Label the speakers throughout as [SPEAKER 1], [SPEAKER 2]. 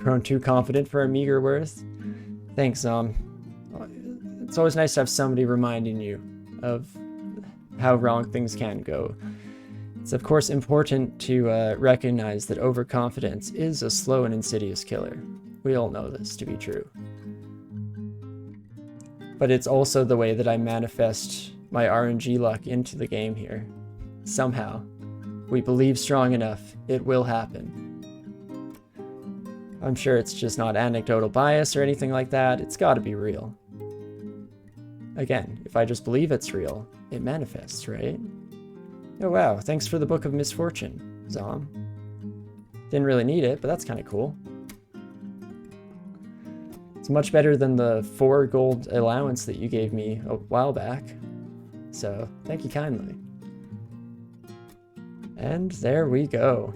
[SPEAKER 1] Grown too confident for a meager worth? Thanks, it's always nice to have somebody reminding you of how wrong things can go. It's of course important to recognize that overconfidence is a slow and insidious killer. We all know this to be true. But it's also the way that I manifest my RNG luck into the game here. Somehow, we believe strong enough, it will happen. I'm sure it's just not anecdotal bias or anything like that. It's gotta be real. Again, if I just believe it's real, it manifests, right? Oh wow, thanks for the Book of Misfortune, Zom. Didn't really need it, but that's kind of cool. It's much better than the 4 gold allowance that you gave me a while back. So, thank you kindly. And there we go.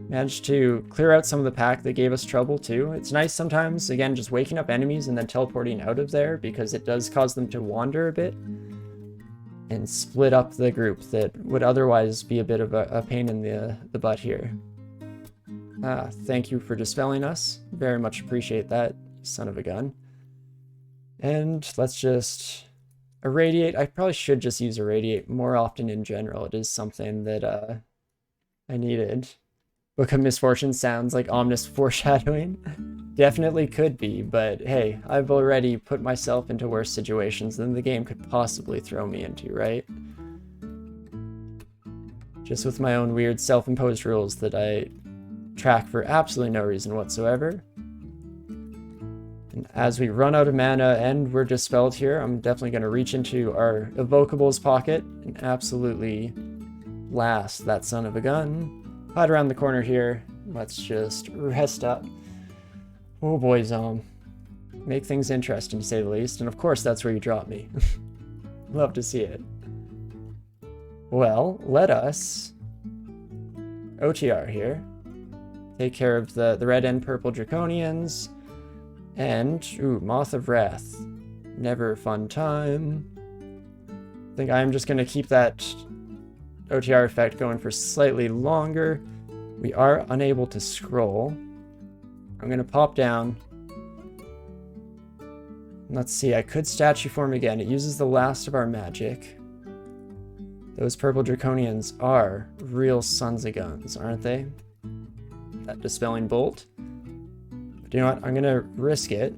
[SPEAKER 1] Managed to clear out some of the pack that gave us trouble too. It's nice sometimes, again, just waking up enemies and then teleporting out of there because it does cause them to wander a bit and split up the group that would otherwise be a bit of a pain in the butt here. Thank you for dispelling us. Very much appreciate that, son of a gun. And let's just irradiate. I probably should just use irradiate more often in general. It is something that I needed. Book of Misfortune sounds like ominous foreshadowing. Definitely could be, but hey, I've already put myself into worse situations than the game could possibly throw me into, right? Just with my own weird self-imposed rules that I track for absolutely no reason whatsoever. And as we run out of mana and we're dispelled here, I'm definitely going to reach into our evocables pocket and absolutely blast that son of a gun. Hide around the corner here. Let's just rest up. Oh boy, Zom. Make things interesting, to say the least. And of course, that's where you drop me. Love to see it. Well, let us OTR here. Take care of the red and purple draconians. And, ooh, Moth of Wrath. Never a fun time. I think I'm just going to keep that OTR effect going for slightly longer. We are unable to scroll. I'm going to pop down. Let's see, I could statue form again. It uses the last of our magic. Those purple draconians are real sons of guns, aren't they? That dispelling bolt. But you know what? I'm going to risk it.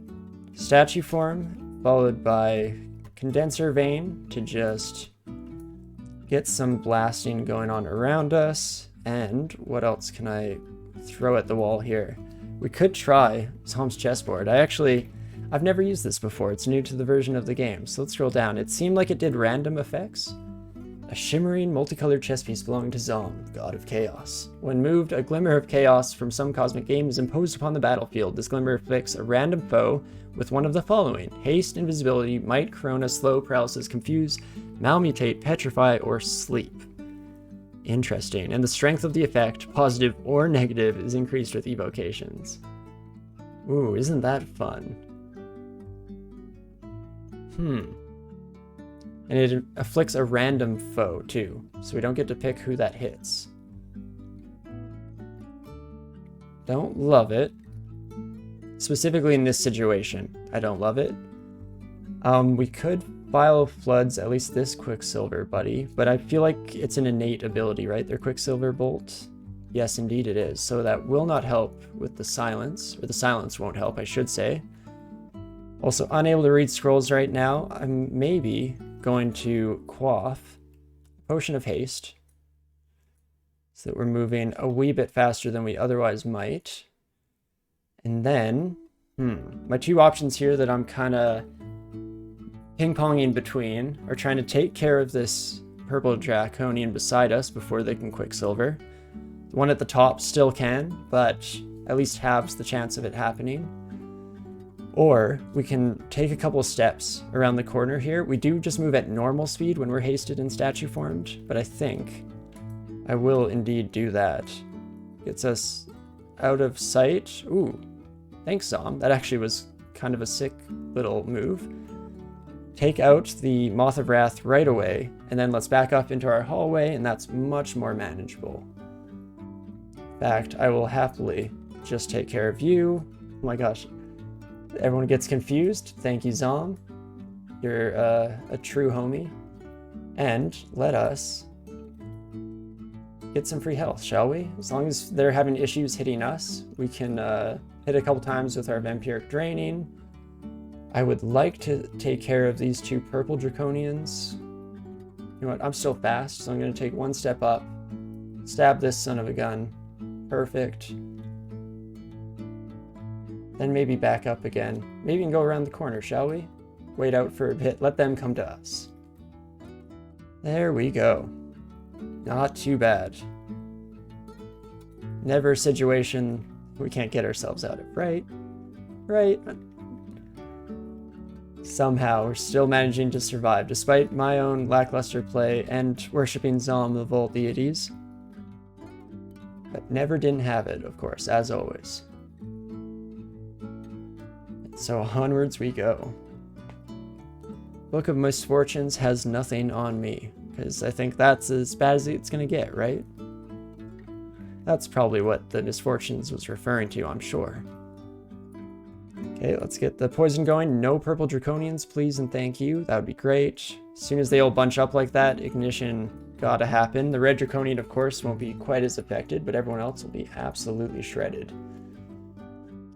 [SPEAKER 1] Statue form, followed by condenser vein to just get some blasting going on around us. And what else can I throw at the wall here? We could try Zom's chessboard. I've never used this before. It's new to the version of the game. So let's scroll down. It seemed like it did random effects. A shimmering, multicolored chess piece belonging to Zom, god of chaos. When moved, a glimmer of chaos from some cosmic game is imposed upon the battlefield. This glimmer afflicts a random foe with one of the following: haste, invisibility, might, corona, slow, paralysis, confuse, malmutate, petrify, or sleep. Interesting. And the strength of the effect, positive or negative, is increased with evocations. Ooh, isn't that fun? And it afflicts a random foe, too, so we don't get to pick who that hits. Don't love it. Specifically in this situation, I don't love it. We could Vial of Floods, at least this Quicksilver buddy, but I feel like it's an innate ability, right? Their Quicksilver Bolt? Yes, indeed it is. So that will not help with the silence, or the silence won't help, I should say. Also, unable to read scrolls right now. I'm maybe going to quaff Potion of Haste so that we're moving a wee bit faster than we otherwise might. And then, my two options here that I'm kind of ping-ponging between are trying to take care of this purple draconian beside us before they can Quicksilver. The one at the top still can, but at least halves the chance of it happening. Or we can take a couple of steps around the corner here. We do just move at normal speed when we're hasted and statue formed, but I think I will indeed do that. Gets us out of sight. Ooh, thanks, Zom. That actually was kind of a sick little move. Take out the Moth of Wrath right away, and then let's back up into our hallway, and that's much more manageable. In fact, I will happily just take care of you. Oh my gosh. Everyone gets confused. Thank you, Zom. You're a true homie. And let us get some free health, shall we? As long as they're having issues hitting us, we can hit a couple times with our vampiric draining. I would like to take care of these two purple draconians. You know what? I'm still fast, so I'm going to take one step up. Stab this son of a gun. Perfect. Then maybe back up again. Maybe we can go around the corner, shall we? Wait out for a bit. Let them come to us. There we go. Not too bad. Never a situation we can't get ourselves out of, right? Right? Somehow we're still managing to survive, despite my own lackluster play and worshipping Zom of all deities. But never didn't have it, of course, as always. So onwards we go. Book of Misfortunes has nothing on me, because I think that's as bad as it's going to get, right? That's probably what the Misfortunes was referring to, I'm sure. Okay, let's get the poison going. No purple draconians, please and thank you. That would be great. As soon as they all bunch up like that, ignition gotta happen. The red draconian, of course, won't be quite as affected, but everyone else will be absolutely shredded.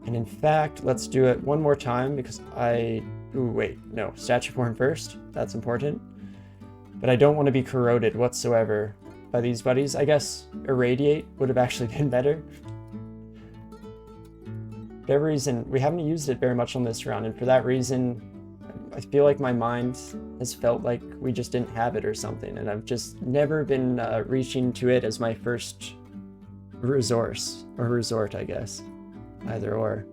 [SPEAKER 1] And in fact, let's do it one more time because ooh, wait, no, statue form first. That's important. But I don't want to be corroded whatsoever by these buddies. I guess irradiate would have actually been better. For whatever reason, we haven't used it very much on this round, and for that reason, I feel like my mind has felt like we just didn't have it or something, and I've just never been reaching to it as my first resource, or resort, I guess. Either or.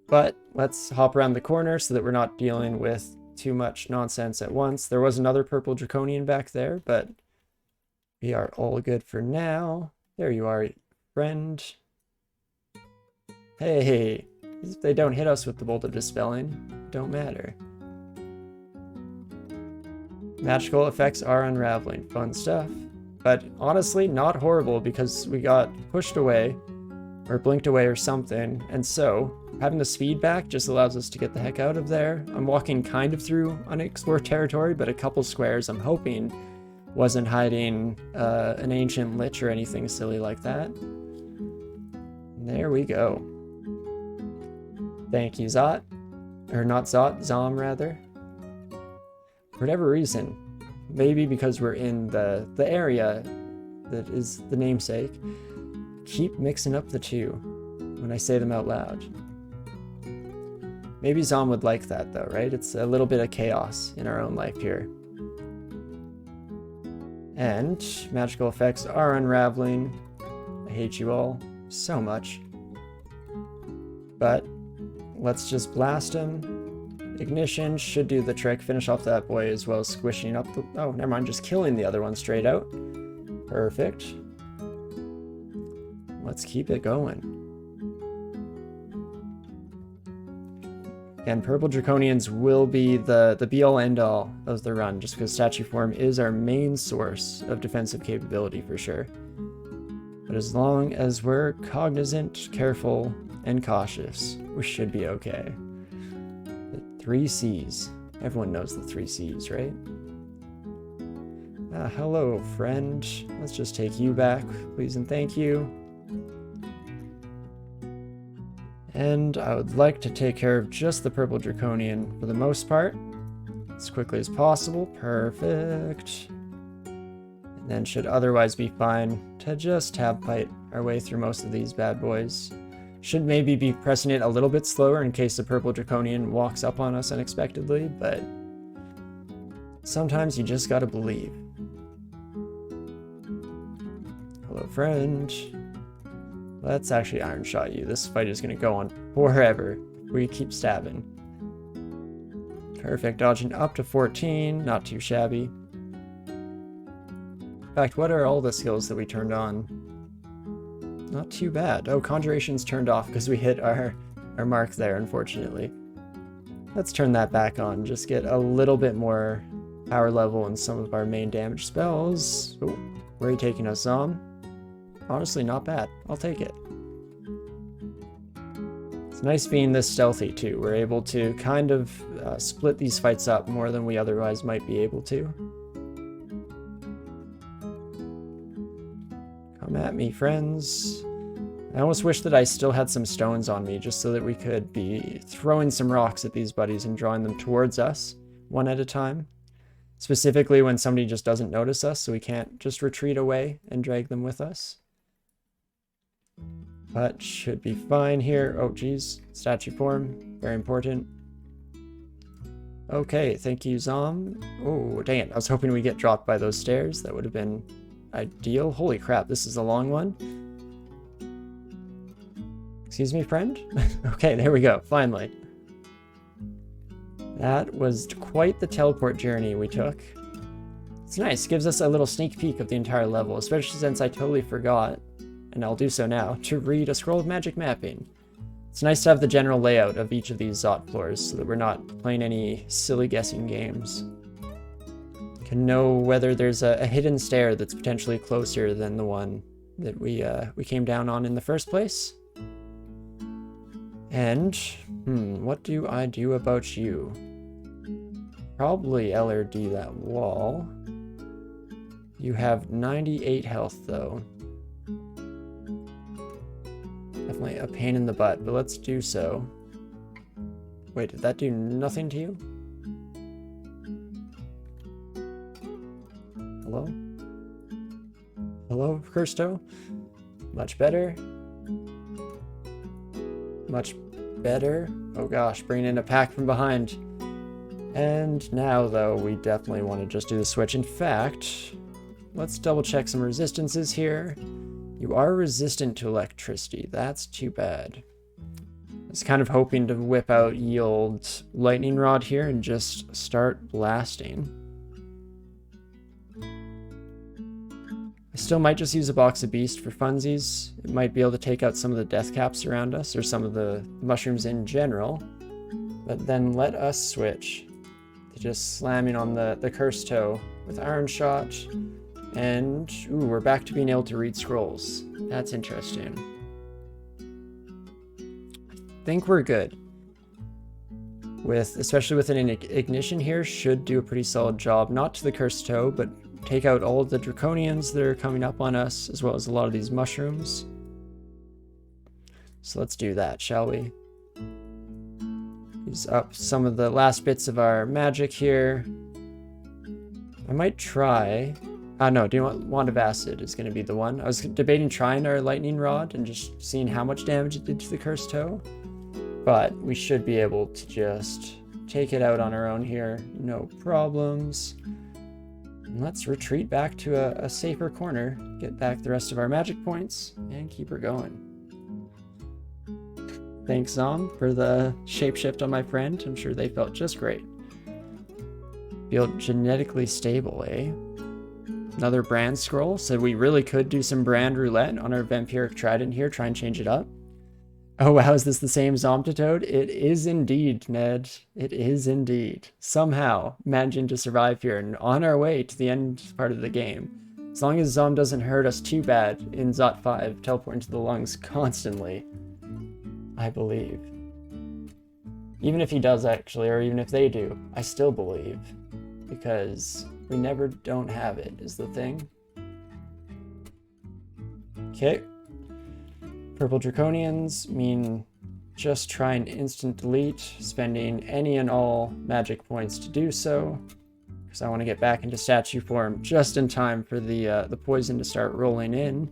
[SPEAKER 1] But let's hop around the corner so that we're not dealing with too much nonsense at once. There was another purple draconian back there, but we are all good for now. There you are, friend. Hey, if they don't hit us with the Bolt of Dispelling, it don't matter. Magical effects are unraveling. Fun stuff. But honestly, not horrible because we got pushed away or blinked away or something, and so having the speed back just allows us to get the heck out of there. I'm walking kind of through unexplored territory, but a couple squares I'm hoping wasn't hiding an ancient lich or anything silly like that. There we go. Thank you, Zot. Or not Zot, Zom rather. For whatever reason, maybe because we're in the area that is the namesake, keep mixing up the two when I say them out loud. Maybe Zom would like that though, right? It's a little bit of chaos in our own life here. And magical effects are unraveling. I hate you all so much. But let's just blast him. Ignition should do the trick. Finish off that boy as well as squishing up the... Oh, never mind. Just killing the other one straight out. Perfect. Let's keep it going. And purple draconians will be the be-all end-all of the run, just because statue form is our main source of defensive capability for sure. But as long as we're cognizant, careful, and cautious, we should be okay. The 3 C's. Everyone knows the 3 C's, right? Hello, friend. Let's just take you back, please and thank you. And I would like to take care of just the purple draconian for the most part, as quickly as possible. Perfect. And then should otherwise be fine to just tab fight our way through most of these bad boys. Should maybe be pressing it a little bit slower in case the purple draconian walks up on us unexpectedly, but sometimes you just gotta believe. Hello, friend. Let's actually Iron Shot you. This fight is going to go on forever. We keep stabbing. Perfect. Dodging up to 14. Not too shabby. In fact, what are all the skills that we turned on? Not too bad. Oh, Conjuration's turned off because we hit our mark there, unfortunately. Let's turn that back on. Just get a little bit more power level in some of our main damage spells. Oh, where are you taking us, Zom? Honestly, not bad. I'll take it. Nice being this stealthy too. We're able to kind of split these fights up more than we otherwise might be able to. Come at me, friends. I almost wish that I still had some stones on me just so that we could be throwing some rocks at these buddies and drawing them towards us one at a time. Specifically when somebody just doesn't notice us, so we can't just retreat away and drag them with us. But should be fine here. Oh, geez. Statue form. Very important. Okay, thank you, Zom. Oh, dang it. I was hoping we get dropped by those stairs. That would have been ideal. Holy crap, this is a long one. Excuse me, friend? Okay, there we go. Finally. That was quite the teleport journey we took. It's nice. Gives us a little sneak peek of the entire level, especially since I totally forgot, and I'll do so now, to read a scroll of magic mapping. It's nice to have the general layout of each of these Zot floors so that we're not playing any silly guessing games. Can know whether there's a hidden stair that's potentially closer than the one that we came down on in the first place. And, what do I do about you? Probably LRD that wall. You have 98 health though. Definitely a pain in the butt, but let's do so. Wait, did that do nothing to you? Hello? Hello, Kirsto? Much better. Much better. Oh gosh, bringing in a pack from behind. And now, though, we definitely want to just do the switch. In fact, let's double check some resistances here. You are resistant to electricity. That's too bad. I was kind of hoping to whip out Yield Lightning Rod here and just start blasting. I still might just use a box of Beast for funsies. It might be able to take out some of the death caps around us, or some of the mushrooms in general. But then let us switch to just slamming on the cursed toe with Iron Shot. And, ooh, we're back to being able to read scrolls. That's interesting. I think we're good. Especially with an ignition here, should do a pretty solid job. Not to the cursed toe, but take out all of the draconians that are coming up on us, as well as a lot of these mushrooms. So let's do that, shall we? Use up some of the last bits of our magic here. I might try... no, do you want Wand of Acid is going to be the one. I was debating trying our Lightning Rod and just seeing how much damage it did to the cursed toe. But we should be able to just take it out on our own here. No problems. And let's retreat back to a safer corner, get back the rest of our magic points, and keep her going. Thanks, Zom, for the shapeshift on my friend. I'm sure they felt just great. Feel genetically stable, eh? Another brand scroll, so we really could do some brand roulette on our vampiric trident here, try and change it up. Oh wow, is this the same Zomtotode? It is indeed, Ned. It is indeed. Somehow managing to survive here and on our way to the end part of the game. As long as Zom doesn't hurt us too bad in Zot 5, teleporting to the lungs constantly, I believe. Even if he does actually, or even if they do, I still believe. Because we never don't have it, is the thing. Okay. Purple Draconians mean just try and instant delete, spending any and all magic points to do so. Because I want to get back into statue form just in time for the poison to start rolling in.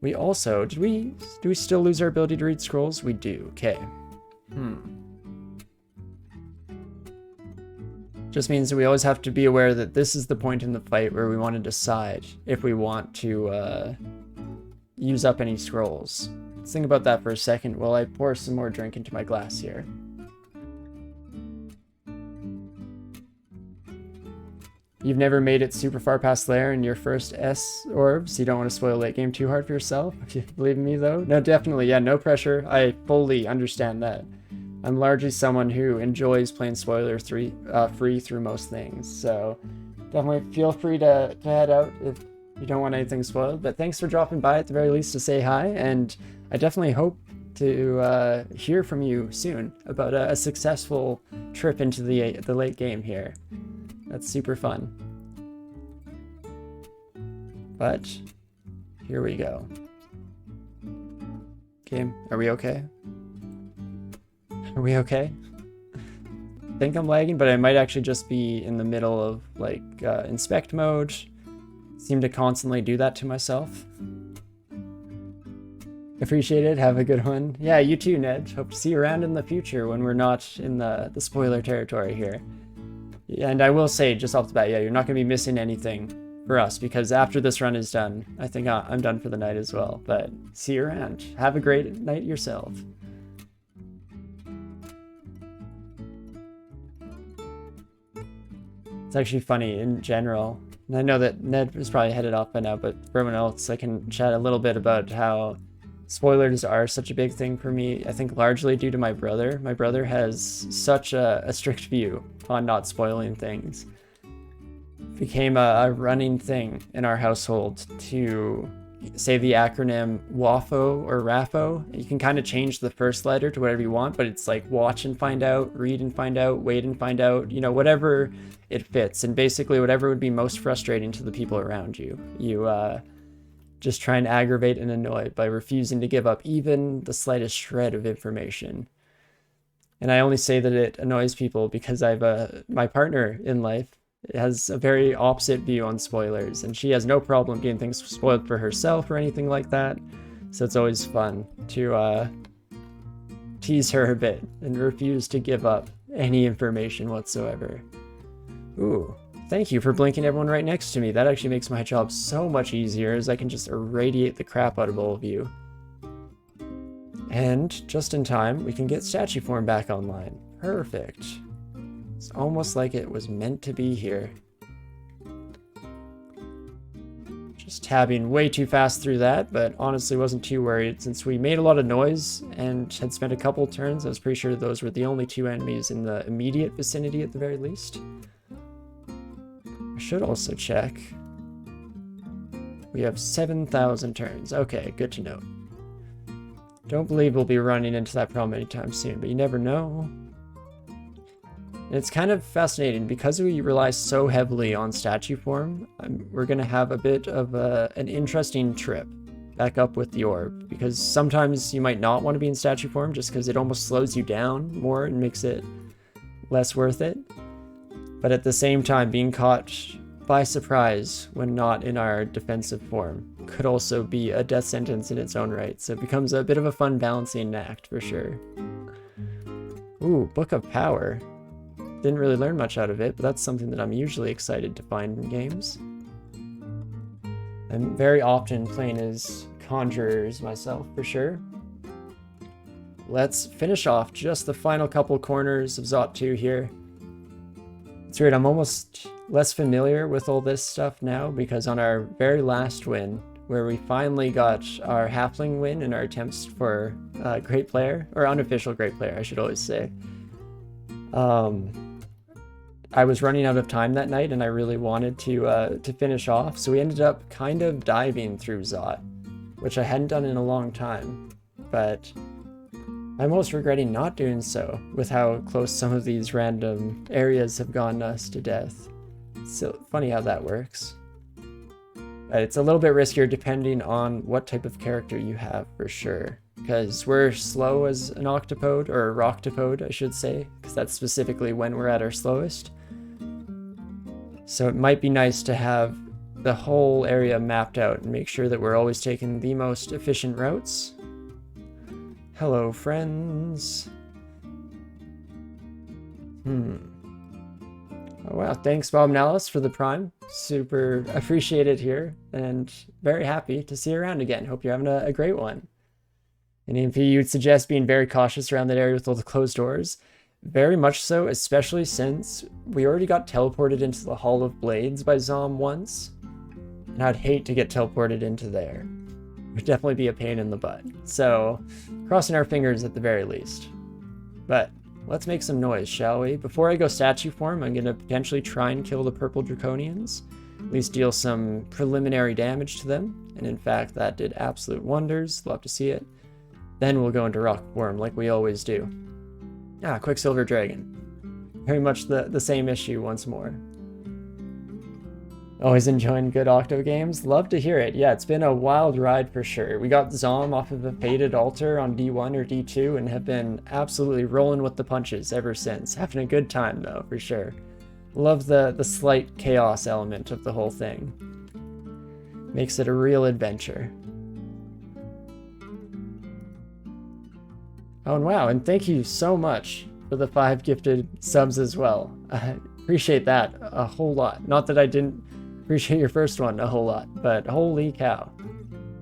[SPEAKER 1] We also, do we still lose our ability to read scrolls? We do, okay. Just means that we always have to be aware that this is the point in the fight where we want to decide if we want to use up any scrolls. Let's think about that for a second while I pour some more drink into my glass here. You've never made it super far past Lair in your first S orb, so you don't want to spoil late game too hard for yourself. If you believe in me though. No, definitely, yeah, no pressure. I fully understand that. I'm largely someone who enjoys playing spoiler-free through most things, so definitely feel free to head out if you don't want anything spoiled. But thanks for dropping by at the very least to say hi, and I definitely hope to hear from you soon about a successful trip into the late game here. That's super fun. But here we go. Game, are we okay? Are we okay? I think I'm lagging, but I might actually just be in the middle of like inspect mode. Seem to constantly do that to myself. Appreciate it. Have a good one. Yeah, you too, Ned. Hope to see you around in the future when we're not in the spoiler territory here. And I will say, just off the bat, yeah, you're not going to be missing anything for us, because after this run is done, I think I'm done for the night as well. But see you around. Have a great night yourself. It's actually funny in general. And I know that Ned is probably headed off by now, but for everyone else, I can chat a little bit about how spoilers are such a big thing for me. I think largely due to my brother. My brother has such a strict view on not spoiling things. It became a running thing in our household to say the acronym WAFO or RAFO. You can kind of change the first letter to whatever you want, but it's like watch and find out, read and find out, wait and find out, you know, whatever it fits. And basically whatever would be most frustrating to the people around you. You just try and aggravate and annoy by refusing to give up even the slightest shred of information. And I only say that it annoys people because my partner in life has a very opposite view on spoilers, and she has no problem getting things spoiled for herself or anything like that. So it's always fun to tease her a bit and refuse to give up any information whatsoever. Ooh, thank you for blinking everyone right next to me. That actually makes my job so much easier, as I can just irradiate the crap out of all of you. And just in time, we can get statue form back online. Perfect. It's almost like it was meant to be here. Just tabbing way too fast through that, but honestly wasn't too worried since we made a lot of noise and had spent a couple turns. I was pretty sure those were the only two enemies in the immediate vicinity at the very least. I should also check. We have 7,000 turns. Okay, good to know. Don't believe we'll be running into that problem anytime soon, but you never know. And it's kind of fascinating because we rely so heavily on statue form. We're going to have a bit of an interesting trip back up with the orb, because sometimes you might not want to be in statue form just because it almost slows you down more and makes it less worth it. But at the same time, being caught by surprise when not in our defensive form could also be a death sentence in its own right. So it becomes a bit of a fun balancing act for sure. Ooh, Book of Power. Didn't really learn much out of it, but that's something that I'm usually excited to find in games. I'm very often playing as conjurers myself, for sure. Let's finish off just the final couple corners of Zot 2 here. It's weird, I'm almost less familiar with all this stuff now, because on our very last win, where we finally got our halfling win in our attempts for great player, or unofficial great player, I should always say. I was running out of time that night and I really wanted to finish off, so we ended up kind of diving through Zot, which I hadn't done in a long time, but I'm almost regretting not doing so with how close some of these random areas have gotten us to death. It's so funny how that works. But it's a little bit riskier depending on what type of character you have, for sure. Because we're slow as an octopode, or a roctopode, I should say, because that's specifically when we're at our slowest. So it might be nice to have the whole area mapped out and make sure that we're always taking the most efficient routes. Hello, friends. Oh wow, thanks Bob Nallis for the Prime. Super appreciated here, and very happy to see you around again. Hope you're having a great one. And if you'd suggest being very cautious around that area with all the closed doors, very much so, especially since we already got teleported into the Hall of Blades by Zom once, and I'd hate to get teleported into there. It would definitely be a pain in the butt. So, crossing our fingers at the very least. But let's make some noise, shall we? Before I go statue form, I'm going to potentially try and kill the purple draconians, at least deal some preliminary damage to them, and in fact that did absolute wonders. Love to see it. Then we'll go into rock form like we always do. Ah, Quicksilver Dragon. Very much the same issue once more. Always enjoying good Octo games. Love to hear it. Yeah, it's been a wild ride for sure. We got Zom off of a Fated Altar on D1 or D2 and have been absolutely rolling with the punches ever since. Having a good time though, for sure. Love the slight chaos element of the whole thing. Makes it a real adventure. Oh, and wow, and thank you so much for the 5 gifted subs as well. I appreciate that a whole lot. Not that I didn't appreciate your first one a whole lot, but holy cow.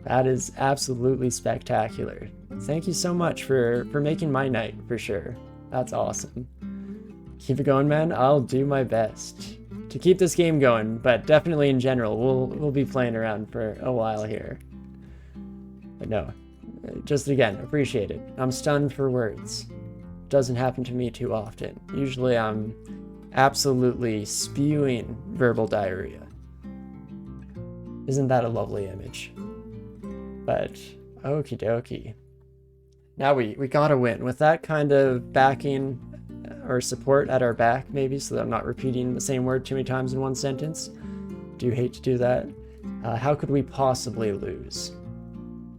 [SPEAKER 1] That is absolutely spectacular. Thank you so much for making my night, for sure. That's awesome. Keep it going, man. I'll do my best to keep this game going, but definitely in general, we'll be playing around for a while here. But no, just again, appreciate it. I'm stunned for words. Doesn't happen to me too often. Usually I'm absolutely spewing verbal diarrhea. Isn't that a lovely image? But okie dokie. Now we gotta win. With that kind of backing or support at our back, maybe, so that I'm not repeating the same word too many times in one sentence. Do hate to do that. How could we possibly lose?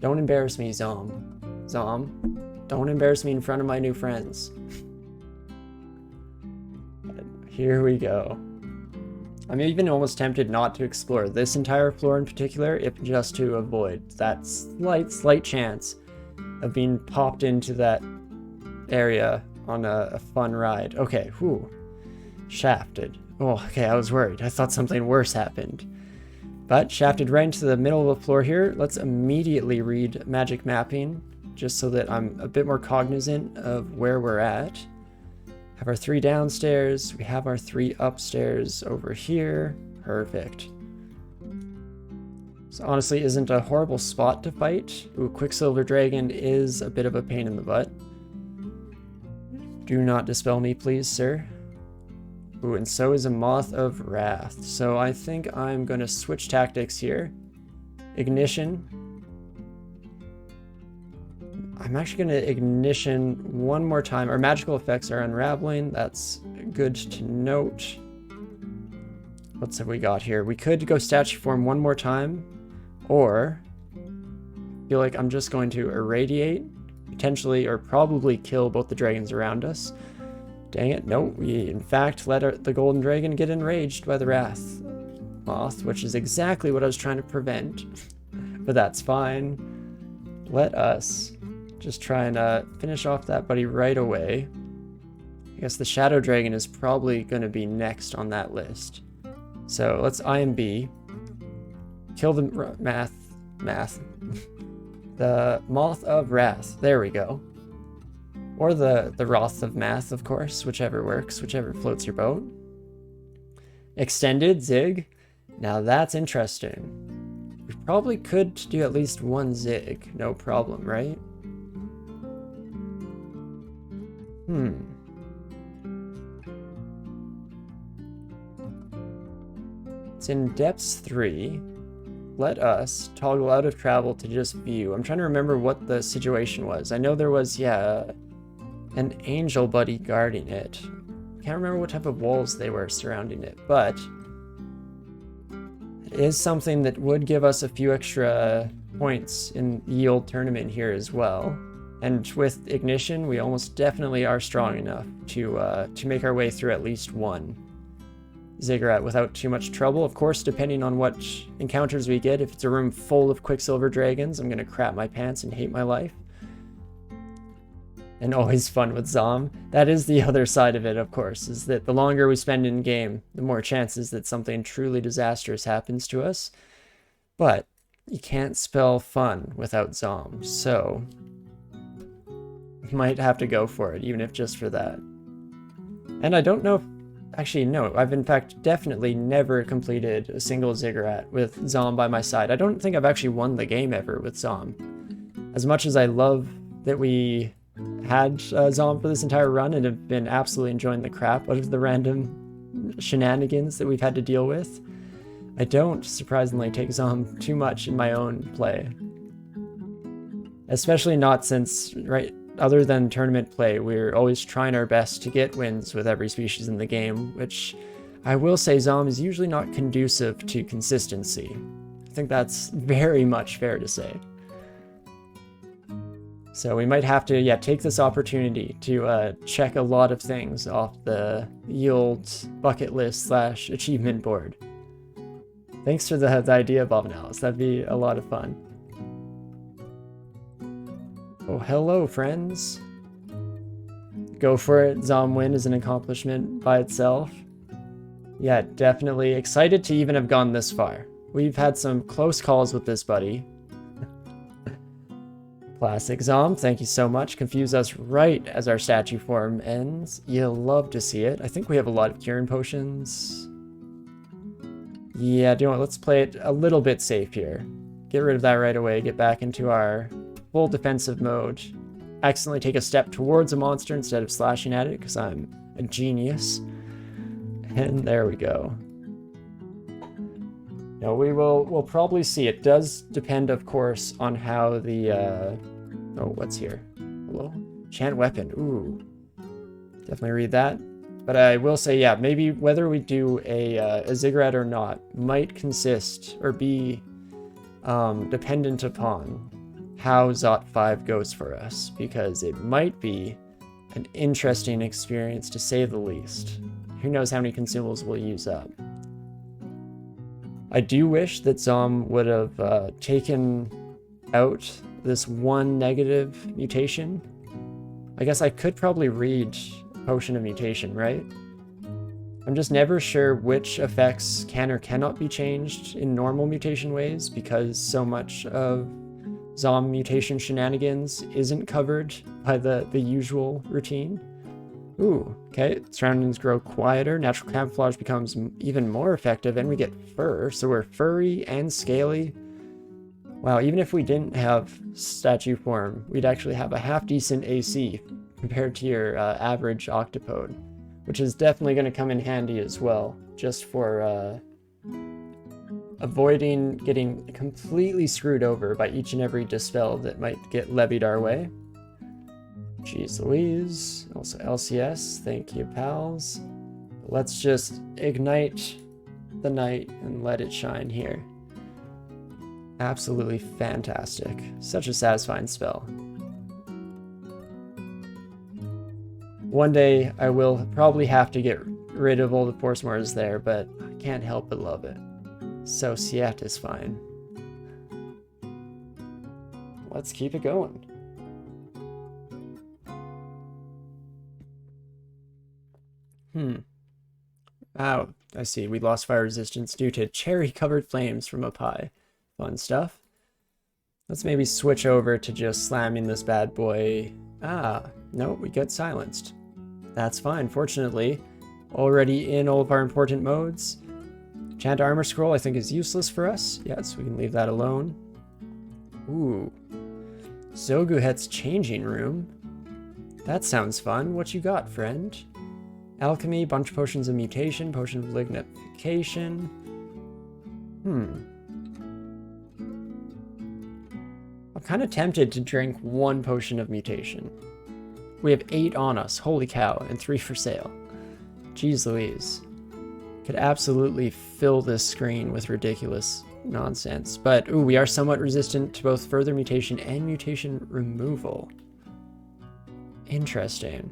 [SPEAKER 1] Don't embarrass me, Zom. Zom, don't embarrass me in front of my new friends. But here we go. I'm even almost tempted not to explore this entire floor in particular, if just to avoid that slight chance of being popped into that area on a fun ride. Okay, whew. Shafted. Oh, okay, I was worried. I thought something worse happened. But shafted right into the middle of the floor here. Let's immediately read magic mapping, just so that I'm a bit more cognizant of where we're at. Have our 3 downstairs. We have our 3 upstairs over here. Perfect. This honestly isn't a horrible spot to fight. Ooh, Quicksilver Dragon is a bit of a pain in the butt. Do not dispel me, please, sir. Ooh, and so is a Moth of Wrath. So I think I'm going to switch tactics here. Ignition. I'm actually going to ignition one more time. Our magical effects are unraveling. That's good to note. What have we got here? We could go statue form one more time, or I feel like I'm just going to irradiate, potentially or probably kill both the dragons around us. Dang it, no, we in fact let the golden dragon get enraged by the wrath moth, which is exactly what I was trying to prevent, but that's fine. Let us just try and finish off that buddy right away. I guess the shadow dragon is probably going to be next on that list. So let's IMB. Kill the math. The Moth of Wrath. There we go. Or the Wrath of Math, of course. Whichever works. Whichever floats your boat. Extended Zig. Now that's interesting. We probably could do at least one Zig. No problem, right? It's in depths 3. Let us toggle out of travel to just view. I'm trying to remember what the situation was. I know there was, yeah, an angel buddy guarding it. Can't remember what type of walls they were surrounding it, but it is something that would give us a few extra points in the yield tournament here as well. And with Ignition, we almost definitely are strong enough to make our way through at least one ziggurat without too much trouble. Of course, depending on what encounters we get, if it's a room full of Quicksilver Dragons, I'm going to crap my pants and hate my life. And always fun with Zom. That is the other side of it, of course, is that the longer we spend in game, the more chances that something truly disastrous happens to us. But you can't spell fun without Zom, so might have to go for it, even if just for that. And I don't know if, actually no, I've in fact definitely never completed a single ziggurat with Zom by my side. I don't think I've actually won the game ever with Zom. As much as I love that we had Zom for this entire run and have been absolutely enjoying the crap out of the random shenanigans that we've had to deal with, I don't surprisingly take Zom too much in my own play. Especially not since, right, other than tournament play, we're always trying our best to get wins with every species in the game, which I will say Zom is usually not conducive to consistency. I think that's very much fair to say. So we might have to, yeah, take this opportunity to check a lot of things off the yield bucket list / achievement board. Thanks for the idea, Bob and Alice. That'd be a lot of fun. Oh, hello, friends. Go for it. Zom win is an accomplishment by itself. Yeah, definitely excited to even have gone this far. We've had some close calls with this buddy. Classic Zom, thank you so much. Confuse us right as our statue form ends. You'll love to see it. I think we have a lot of curing potions. Yeah, do you know what? Let's play it a little bit safe here. Get rid of that right away. Get back into our full defensive mode. Accidentally take a step towards a monster instead of slashing at it because I'm a genius. And there we go. No, we'll probably see. It does depend, of course, on how the oh, what's here? Hello? Chant weapon. Ooh. Definitely read that. But I will say, yeah, maybe whether we do a ziggurat or not might consist or be dependent upon how Zot 5 goes for us, because it might be an interesting experience to say the least. Who knows how many consumables we'll use up. I do wish that Zom would have taken out this one negative mutation. I guess I could probably read Potion of Mutation, right? I'm just never sure which effects can or cannot be changed in normal mutation ways, because so much of Zom mutation shenanigans isn't covered by the usual routine. Ooh, okay, surroundings grow quieter, natural camouflage becomes even more effective, and we get fur, so we're furry and scaly. Wow, even if we didn't have statue form, we'd actually have a half-decent AC compared to your average octopode, which is definitely going to come in handy as well, just for avoiding getting completely screwed over by each and every dispel that might get levied our way. Jeez Louise, also LCS, thank you, pals. Let's just ignite the night and let it shine here. Absolutely fantastic. Such a satisfying spell. One day I will probably have to get rid of all the Force Mores there, but I can't help but love it. So satisfying. Let's keep it going. Wow, I see. We lost fire resistance due to cherry-covered flames from up high. Fun stuff. Let's maybe switch over to just slamming this bad boy. Ah, no, we get silenced. That's fine. Fortunately, already in all of our important modes. Chant Armor Scroll I think is useless for us. Yes, we can leave that alone. Ooh. Zoguhet's changing room. That sounds fun. What you got, friend? Alchemy, bunch of potions of mutation, potion of lignification. I'm kind of tempted to drink one potion of mutation. We have 8 on us, holy cow, and 3 for sale. Jeez Louise. Could absolutely fill this screen with ridiculous nonsense. But, ooh, we are somewhat resistant to both further mutation and mutation removal. Interesting.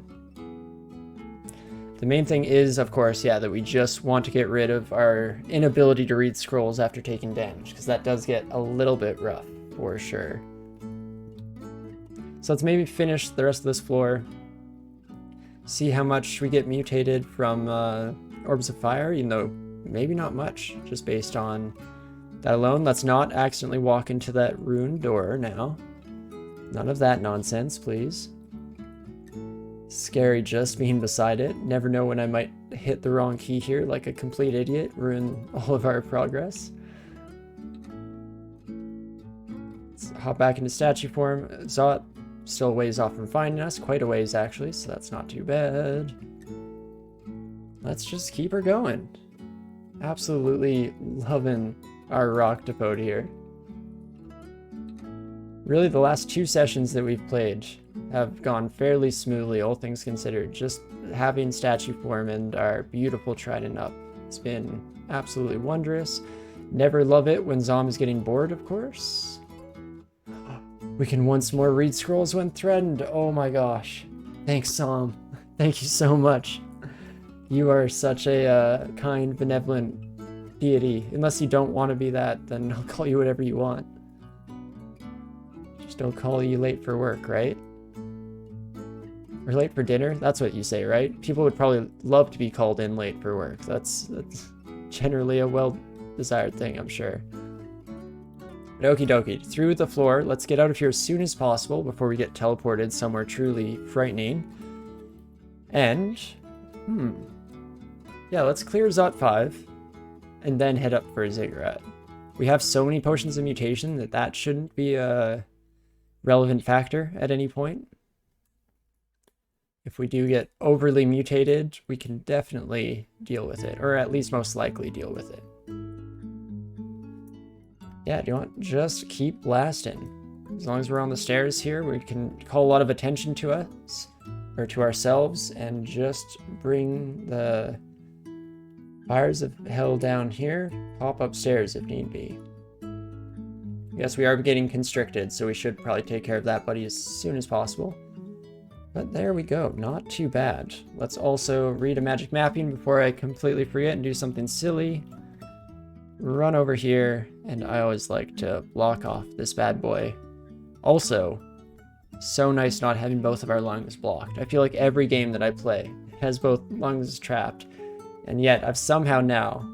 [SPEAKER 1] The main thing is, of course, yeah, that we just want to get rid of our inability to read scrolls after taking damage, because that does get a little bit rough, for sure. So let's maybe finish the rest of this floor. See how much we get mutated from Orbs of Fire, even though maybe not much, just based on that alone. Let's not accidentally walk into that ruined door now. None of that nonsense, please. Scary just being beside it. Never know when I might hit the wrong key here like a complete idiot, ruin all of our progress. Let's hop back into statue form. Zot still a ways off from finding us, quite a ways actually, so that's not too bad. Let's just keep her going. Absolutely loving our Rocktopode here. Really, the last 2 sessions that we've played have gone fairly smoothly, all things considered. Just having statue form and our beautiful trident up. It's been absolutely wondrous. Never love it when Zom is getting bored, of course. We can once more read scrolls when threatened. Oh my gosh. Thanks, Zom. Thank you so much. You are such a kind, benevolent deity. Unless you don't want to be that, then I'll call you whatever you want. Just don't call you late for work, right? Or late for dinner? That's what you say, right? People would probably love to be called in late for work. That's generally a well-desired thing, I'm sure. But okie dokie, through the floor. Let's get out of here as soon as possible before we get teleported somewhere truly frightening. And, yeah, let's clear Zot 5 and then head up for a ziggurat. We have so many potions of mutation that shouldn't be a relevant factor at any point. If we do get overly mutated, we can definitely deal with it, or at least most likely deal with it. Yeah, do you want just keep blasting? As long as we're on the stairs here, we can call a lot of attention to us, or to ourselves, and just bring the fires of hell down here, pop upstairs if need be. Yes, we are getting constricted, so we should probably take care of that buddy as soon as possible. But there we go, not too bad. Let's also read a magic mapping before I completely forget and do something silly. Run over here, and I always like to block off this bad boy. Also, so nice not having both of our lungs blocked. I feel like every game that I play has both lungs trapped, and yet I've somehow now,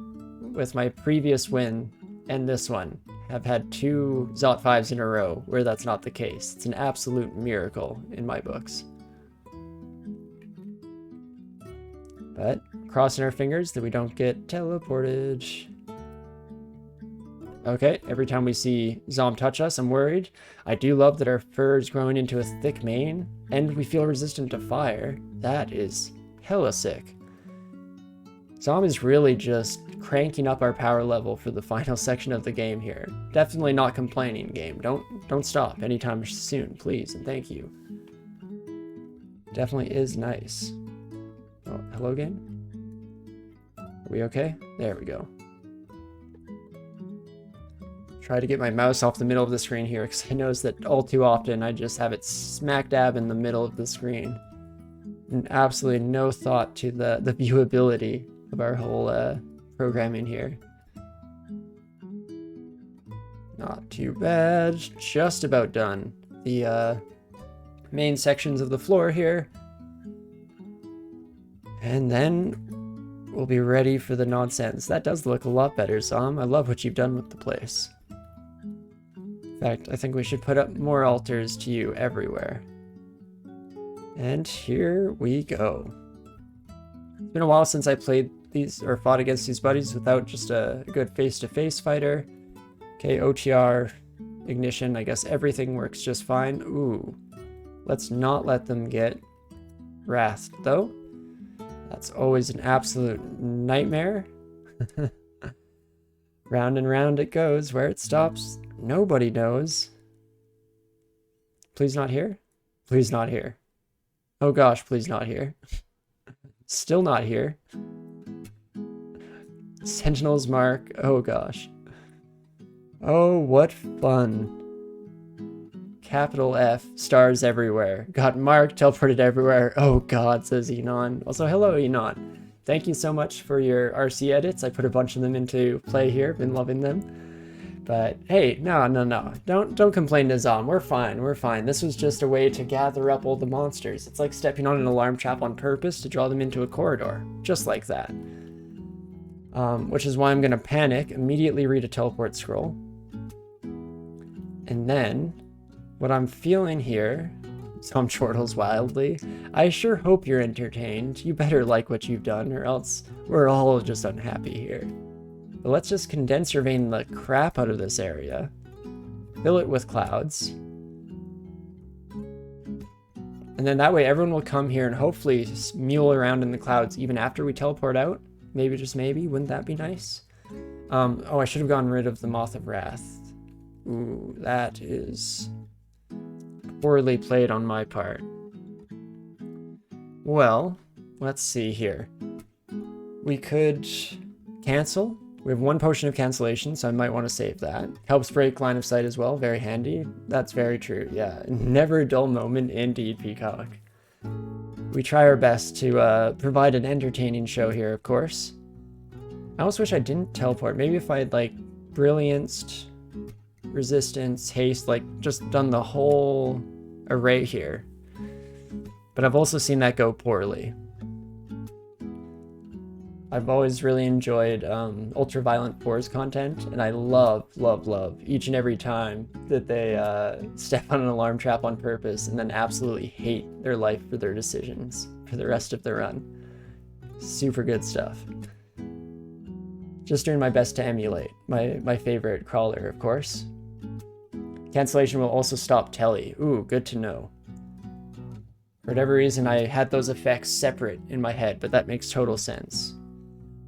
[SPEAKER 1] with my previous win and this one, have had 2 Zot 5s in a row where that's not the case. It's an absolute miracle in my books. But crossing our fingers that we don't get teleported. Okay, every time we see Zom touch us, I'm worried. I do love that our fur is growing into a thick mane, and we feel resistant to fire. That is hella sick. Zom is really just cranking up our power level for the final section of the game here. Definitely not complaining, game. Don't stop anytime soon, please, and thank you. Definitely is nice. Oh, hello, game? Are we okay? There we go. Try to get my mouse off the middle of the screen here, because I notice that all too often I just have it smack dab in the middle of the screen. And absolutely no thought to the viewability of our whole programming here. Not too bad. Just about done. The main sections of the floor here. And then we'll be ready for the nonsense. That does look a lot better, Zom. I love what you've done with the place. In fact, I think we should put up more altars to you everywhere. And here we go. It's been a while since I played these, or fought against these buddies without just a good face-to-face fighter. Okay, OTR, ignition, I guess everything works just fine. Ooh, let's not let them get wrathed, though. That's always an absolute nightmare. Round and round it goes. Where it stops, nobody knows. Please not here? Please not here. Oh gosh, please not here. Still not here. Sentinel's mark. Oh gosh. Oh, what fun. Capital F, stars everywhere. Got marked, teleported everywhere. Oh god, says Enon. Also, hello Enon. Thank you so much for your RC edits. I put a bunch of them into play here. Been loving them. But hey, no. Don't complain to Zom. We're fine. This was just a way to gather up all the monsters. It's like stepping on an alarm trap on purpose to draw them into a corridor. Just like that. Which is why I'm gonna panic, immediately read a teleport scroll. And then, what I'm feeling here, Zom chortles wildly, I sure hope you're entertained. You better like what you've done, or else we're all just unhappy here. But let's just condense your vein the crap out of this area. Fill it with clouds. And then that way everyone will come here and hopefully mule around in the clouds even after we teleport out. Maybe, just maybe. Wouldn't that be nice? Oh, I should have gotten rid of the Moth of Wrath. Ooh, that is poorly played on my part. Well, let's see here. We could cancel. We have 1 potion of cancellation, so I might want to save that. Helps break line of sight as well, very handy. That's very true, yeah. Never a dull moment indeed, Peacock. We try our best to provide an entertaining show here, of course. I almost wish I didn't teleport. Maybe if I had, like, Brillianced, Resistance, Haste, like, just done the whole array here. But I've also seen that go poorly. I've always really enjoyed Ultraviolent 4's content, and I love each and every time that they step on an alarm trap on purpose and then absolutely hate their life for their decisions for the rest of the run. Super good stuff. Just doing my best to emulate my favorite crawler, of course. Cancellation will also stop telly. Ooh, good to know. For whatever reason, I had those effects separate in my head, but that makes total sense.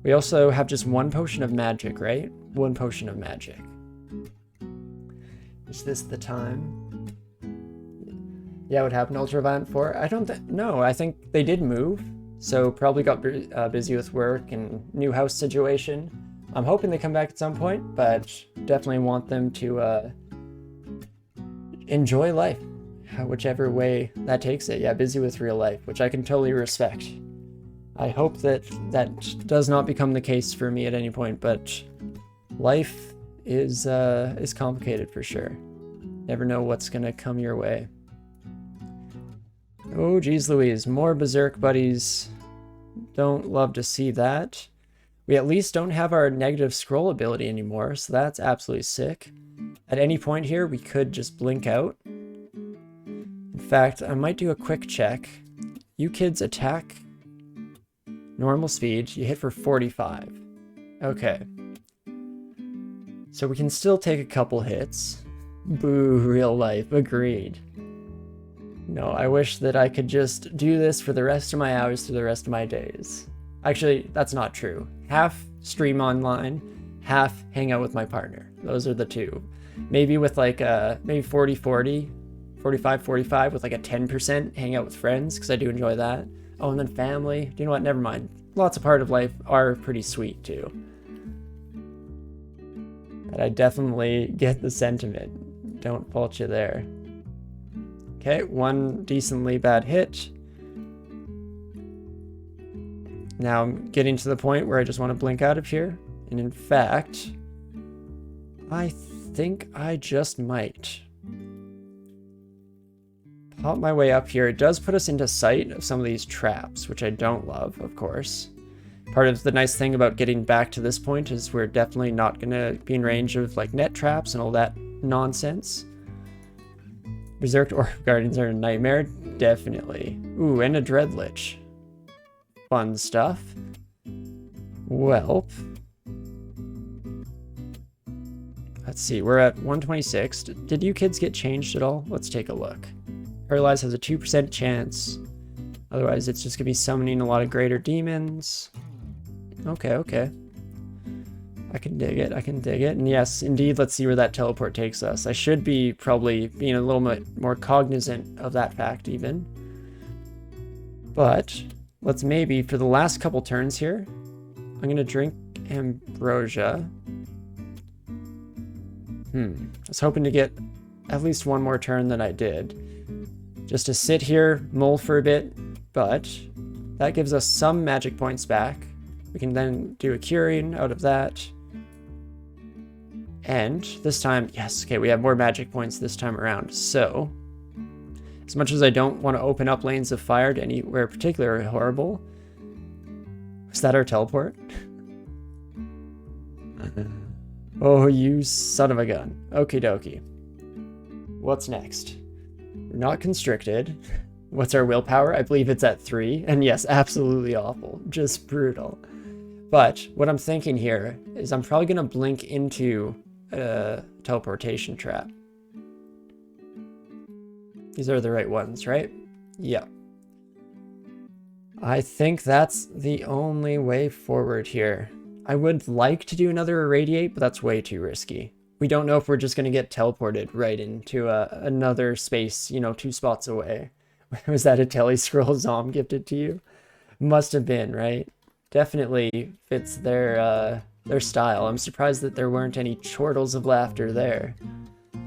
[SPEAKER 1] We also have just 1 potion of magic, right? 1 potion of magic. Is this the time? Yeah, what happened to Ultraviolent 4? I don't think... No, I think they did move. So probably got busy with work and new house situation. I'm hoping they come back at some point, but definitely want them to enjoy life. Whichever way that takes it. Yeah, busy with real life, which I can totally respect. I hope that does not become the case for me at any point, but life is complicated for sure. Never know what's gonna come your way. Oh geez Louise, more Berserk buddies. Don't love to see that. We at least don't have our negative scroll ability anymore, so that's absolutely sick. At any point here, we could just blink out. In fact, I might do a quick check. You kids attack normal speed, you hit for 45. Okay. So we can still take a couple hits. Boo, real life, agreed. No, I wish that I could just do this for the rest of my hours through the rest of my days. Actually, that's not true. Half stream online, half hang out with my partner. Those are the two. Maybe with like maybe 40-40, 45-45 with like a 10% hang out with friends, because I do enjoy that. Oh, and then family. Do you know what? Never mind. Lots of part of life are pretty sweet too. But I definitely get the sentiment. Don't fault you there. Okay, 1 decently bad hit. Now I'm getting to the point where I just want to blink out of here. And in fact, I think I just might pop my way up here. It does put us into sight of some of these traps, which I don't love, of course. Part of the nice thing about getting back to this point is we're definitely not going to be in range of like net traps and all that nonsense. Berserk Orb Guardians are a nightmare? Definitely. Ooh, and a Dreadlich. Fun stuff. Well, let's see, we're at 126. Did you kids get changed at all? Let's take a look. Paralyze has a 2% chance. Otherwise, it's just going to be summoning a lot of greater demons. Okay. I can dig it. And yes, indeed, let's see where that teleport takes us. I should be probably being a little bit more cognizant of that fact even. But let's maybe, for the last couple turns here, I'm going to drink Ambrosia. I was hoping to get at least one more turn than I did. Just to sit here, mull for a bit, but that gives us some magic points back. We can then do a curing out of that. And this time, yes, okay, we have more magic points this time around. So, as much as I don't want to open up lanes of fire to anywhere particularly horrible, is that our teleport? Oh, you son of a gun. Okie dokie. What's next? We're not constricted. What's our willpower? I believe it's at 3. And yes, absolutely awful. Just brutal. But what I'm thinking here is I'm probably going to blink into a teleportation trap. These are the right ones, right? Yeah. I think that's the only way forward here. I would like to do another irradiate, but that's way too risky. We don't know if we're just going to get teleported right into another space, you know, 2 spots away. Was that a Telly Scroll Zom gifted to you? Must have been, right? Definitely fits their style. I'm surprised that there weren't any chortles of laughter there.